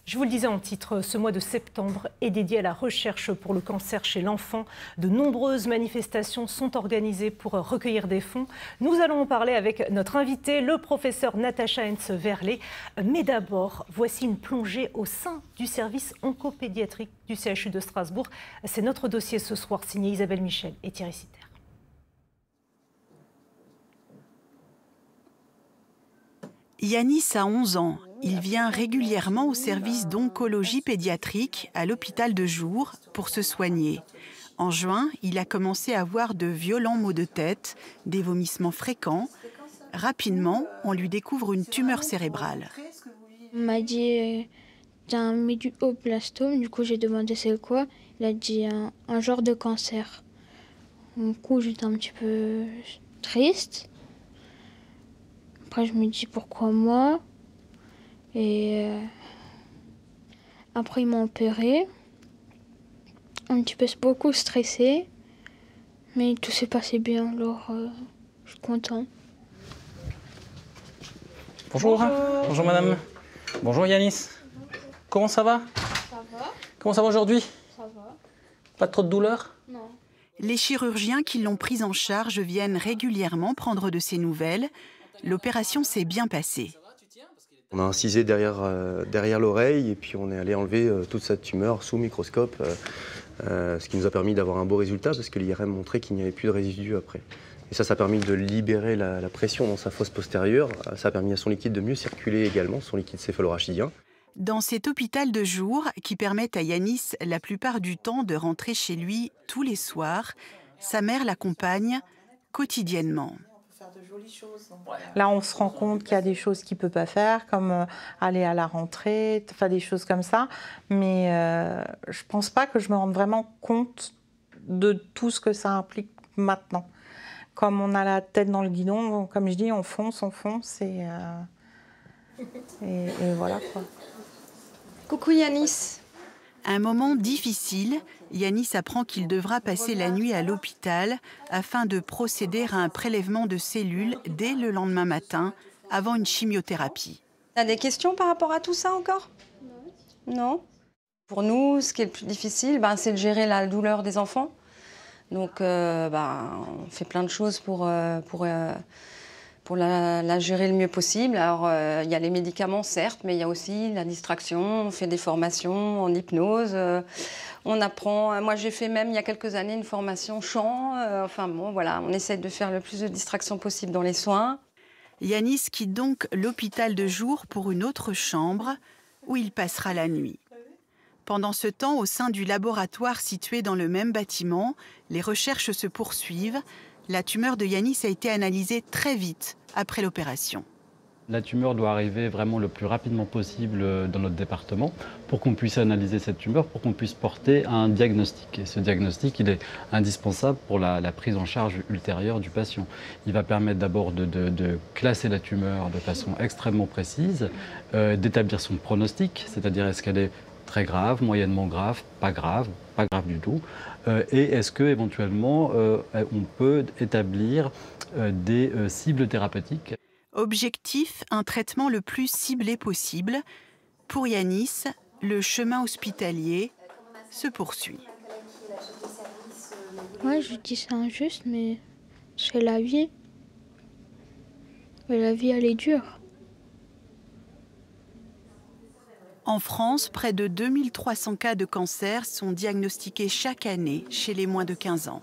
Je vous le disais en titre, ce mois de septembre est dédié à la recherche pour le cancer chez l'enfant. De nombreuses manifestations sont organisées pour recueillir des fonds. Nous allons en parler avec notre invité, le professeur Natacha Hens-Verlet. Mais d'abord, voici une plongée au sein du service oncopédiatrique du CHU de Strasbourg. C'est notre dossier ce soir, signé Isabelle Michel et Thierry Sitter. Yanis a 11 ans. Il vient régulièrement au service d'oncologie pédiatrique à l'hôpital de jour pour se soigner. En juin, il a commencé à avoir de violents maux de tête, des vomissements fréquents. Rapidement, on lui découvre une tumeur cérébrale. On m'a dit t'as un méduloblastome, du coup j'ai demandé c'est quoi. Il a dit un genre de cancer. Du coup j'étais un petit peu triste. Après je me dis pourquoi moi. Et après ils m'ont opéré. Un petit peu beaucoup stressé. Mais tout s'est passé bien, alors je suis content. Bonjour. Bonjour madame. Bonjour Yanis. Comment ça va? Ça va? Comment ça va aujourd'hui? Ça va. Pas trop de douleur? Non. Les chirurgiens qui l'ont prise en charge viennent régulièrement prendre de ses nouvelles. L'opération s'est bien passée. On a incisé derrière l'oreille et puis on est allé enlever toute cette tumeur sous microscope, ce qui nous a permis d'avoir un beau résultat parce que l'IRM montrait qu'il n'y avait plus de résidus après. Et ça a permis de libérer la pression dans sa fosse postérieure. Ça a permis à son liquide de mieux circuler également, son liquide céphalorachidien. Dans cet hôpital de jour, qui permet à Yanis la plupart du temps de rentrer chez lui tous les soirs, sa mère l'accompagne quotidiennement. Là, on se rend compte qu'il y a des choses qu'il ne peut pas faire, comme aller à la rentrée, enfin des choses comme ça. Mais je ne pense pas que je me rende vraiment compte de tout ce que ça implique maintenant. Comme on a la tête dans le guidon, comme je dis, on fonce et voilà quoi. Coucou Yanis. Un moment difficile, Yanis apprend qu'il devra passer la nuit à l'hôpital afin de procéder à un prélèvement de cellules dès le lendemain matin, avant une chimiothérapie. T'as des questions par rapport à tout ça encore? Non. Pour nous, ce qui est le plus difficile, c'est de gérer la douleur des enfants. Donc, on fait plein de choses pour la gérer le mieux possible. Alors, il y a les médicaments, certes, mais il y a aussi la distraction. On fait des formations en hypnose. On apprend. Moi, j'ai fait même il y a quelques années une formation chant. On essaie de faire le plus de distractions possible dans les soins. Yanis quitte donc l'hôpital de jour pour une autre chambre où il passera la nuit. Pendant ce temps, au sein du laboratoire situé dans le même bâtiment, les recherches se poursuivent. La tumeur de Yanis a été analysée très vite après l'opération. La tumeur doit arriver vraiment le plus rapidement possible dans notre département pour qu'on puisse analyser cette tumeur, pour qu'on puisse porter un diagnostic. Et ce diagnostic, il est indispensable pour la prise en charge ultérieure du patient. Il va permettre d'abord de classer la tumeur de façon extrêmement précise, d'établir son pronostic, c'est-à-dire est-ce qu'elle est très grave, moyennement grave, pas grave du tout. Et est-ce qu'éventuellement, on peut établir des cibles thérapeutiques? Objectif, un traitement le plus ciblé possible. Pour Yanis, le chemin hospitalier se poursuit. Ouais, je dis c'est injuste, mais c'est la vie. Et la vie, elle est dure. En France, près de 2300 cas de cancer sont diagnostiqués chaque année chez les moins de 15 ans.